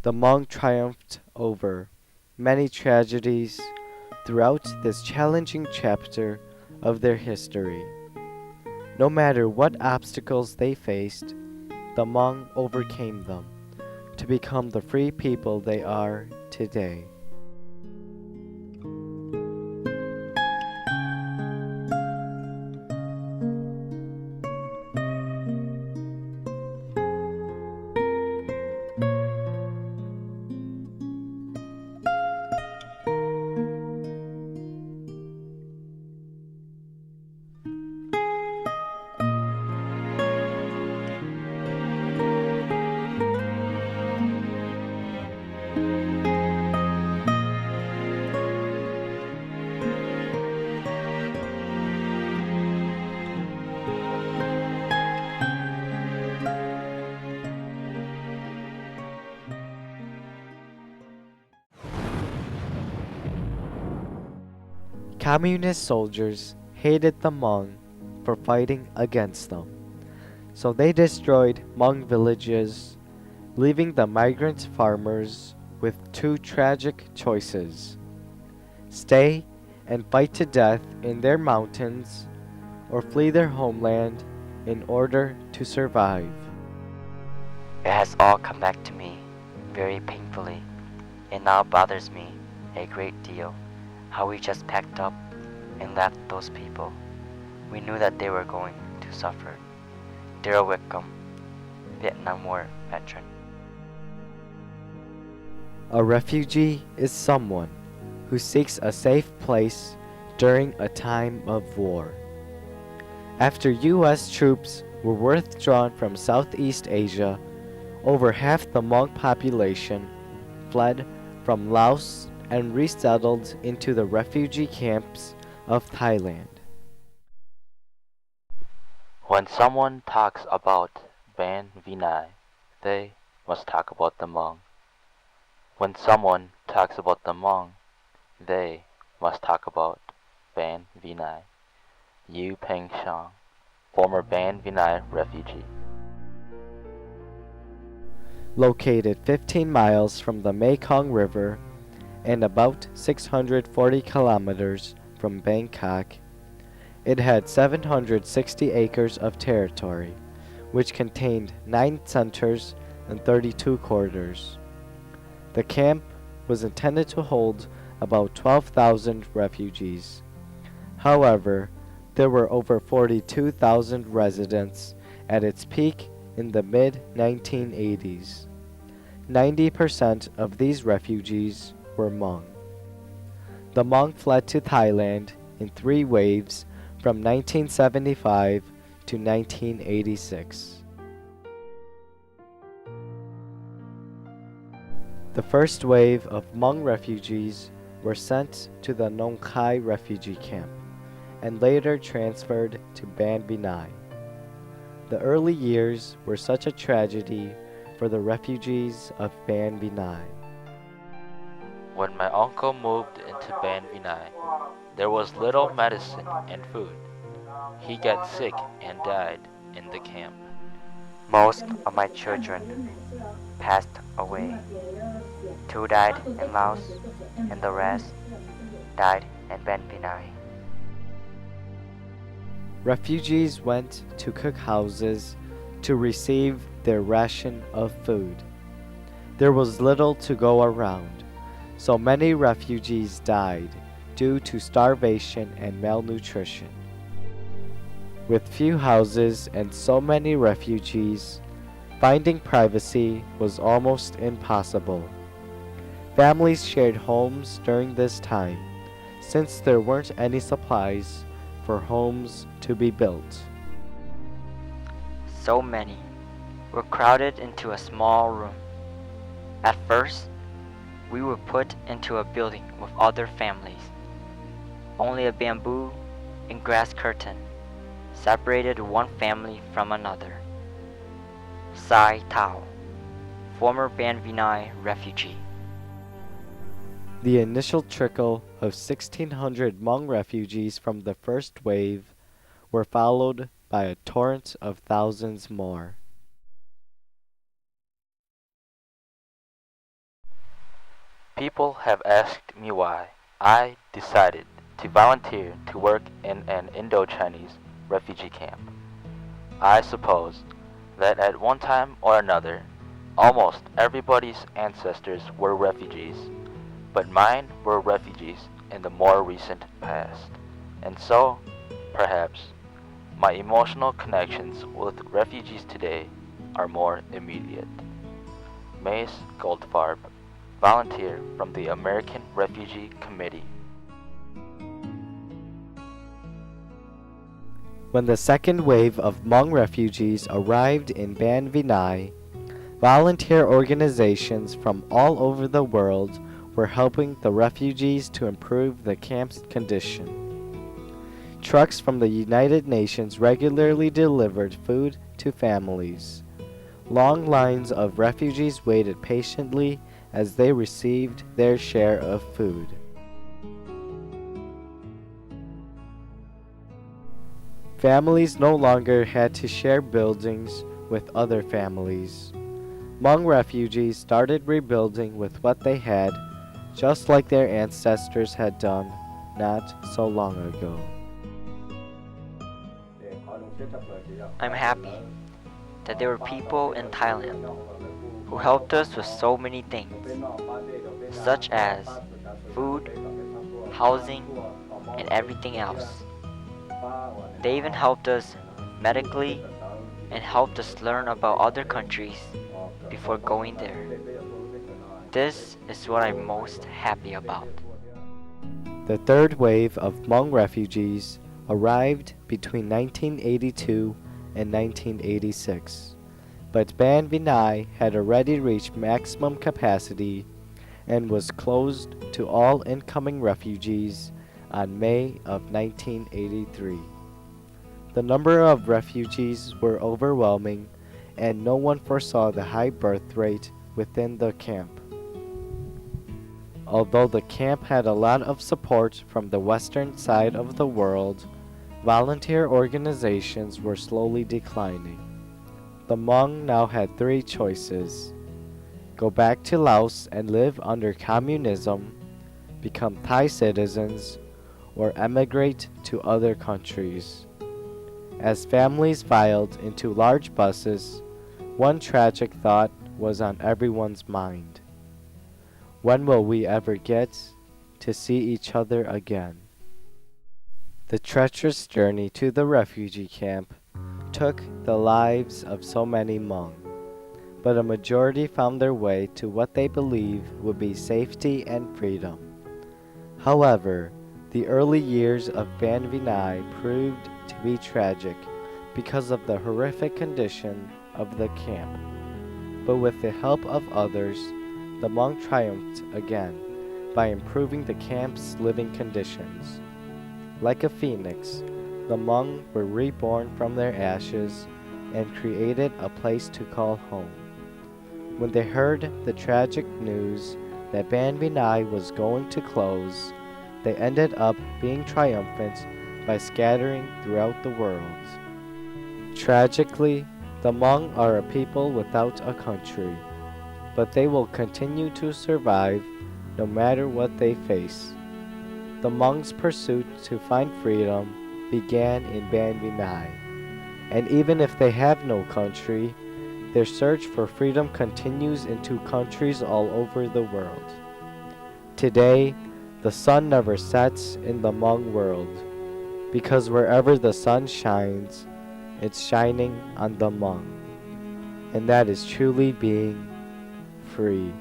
the Hmong triumphed over many tragedies throughout this challenging chapter of their history. No matter what obstacles they faced, the Hmong overcame them to become the free people they are today. Communist soldiers hated the Hmong for fighting against them, so they destroyed Hmong villages, leaving the migrant farmers with two tragic choices: stay and fight to death in their mountains, or flee their homeland in order to survive. It has all come back to me very painfully. It now bothers me a great deal how we just packed up and left those people. We knew that they were going to suffer. Daryl Wickham, Vietnam War veteran. A refugee is someone who seeks a safe place during a time of war. After U.S. troops were withdrawn from Southeast Asia, over half the Hmong population fled from Laos and resettled into the refugee camps of Thailand. When someone talks about Ban Vinai, they must talk about the Hmong. When someone talks about the Hmong, they must talk about Ban Vinai. Yu Peng Shang, former Ban Vinai refugee. Located 15 miles from the Mekong River and about 640 kilometers from Bangkok, it had 760 acres of territory, which contained 9 centers and 32 quarters. The camp was intended to hold about 12,000 refugees. However, there were over 42,000 residents at its peak in the mid-1980s. 90% of these refugees were Hmong. The Hmong fled to Thailand in 3 waves from 1975 to 1986. The first wave of Hmong refugees were sent to the Nong Khai refugee camp and later transferred to Ban Vinai. The early years were such a tragedy for the refugees of Ban Vinai. When my uncle moved into Ban Vinai, there was little medicine and food. He got sick and died in the camp. Most of my children passed away. 2 died in Laos and the rest died in Ben Vinai. Refugees went to cookhouses to receive their ration of food. There was little to go around, so many refugees died due to starvation and malnutrition. With few houses and so many refugees, finding privacy was almost impossible. Families shared homes during this time, since there weren't any supplies for homes to be built. So many were crowded into a small room. At first, we were put into a building with other families. Only a bamboo and grass curtain separated one family from another. Sai Tao, former Ban Vinai refugee. The initial trickle of 1,600 Hmong refugees from the first wave were followed by a torrent of thousands more. People have asked me why I decided to volunteer to work in an Indo-Chinese refugee camp. I suppose that at one time or another, almost everybody's ancestors were refugees, but mine were refugees in the more recent past. And so, perhaps, my emotional connections with refugees today are more immediate. Mace Goldfarb, volunteer from the American Refugee Committee. When the second wave of Hmong refugees arrived in Ban Vinai, volunteer organizations from all over the world were helping the refugees to improve the camp's condition. Trucks from the United Nations regularly delivered food to families. Long lines of refugees waited patiently as they received their share of food. Families no longer had to share buildings with other families. Hmong refugees started rebuilding with what they had, just like their ancestors had done not so long ago. I'm happy that there were people in Thailand who helped us with so many things, such as food, housing, and everything else. They even helped us medically and helped us learn about other countries before going there. This is what I'm most happy about. The third wave of Hmong refugees arrived between 1982 and 1986, but Ban Vinai had already reached maximum capacity and was closed to all incoming refugees on May of 1983. The number of refugees were overwhelming, and no one foresaw the high birth rate within the camp. Although the camp had a lot of support from the western side of the world, volunteer organizations were slowly declining. The Hmong now had three choices: go back to Laos and live under communism, become Thai citizens, or emigrate to other countries. As families filed into large buses, one tragic thought was on everyone's mind. When will we ever get to see each other again? The treacherous journey to the refugee camp took the lives of so many Hmong, but a majority found their way to what they believe would be safety and freedom. However, the early years of Ban Vinai proved to be tragic because of the horrific condition of the camp. But with the help of others, the Hmong triumphed again by improving the camp's living conditions. Like a phoenix, the Hmong were reborn from their ashes and created a place to call home. When they heard the tragic news that Ban Vinai was going to close, they ended up being triumphant by scattering throughout the world. Tragically, the Hmong are a people without a country, but they will continue to survive no matter what they face. The Hmong's pursuit to find freedom began in Ban Vinai, and even if they have no country, their search for freedom continues into countries all over the world. Today, the sun never sets in the Hmong world, because wherever the sun shines, it's shining on the Hmong, and that is truly being free.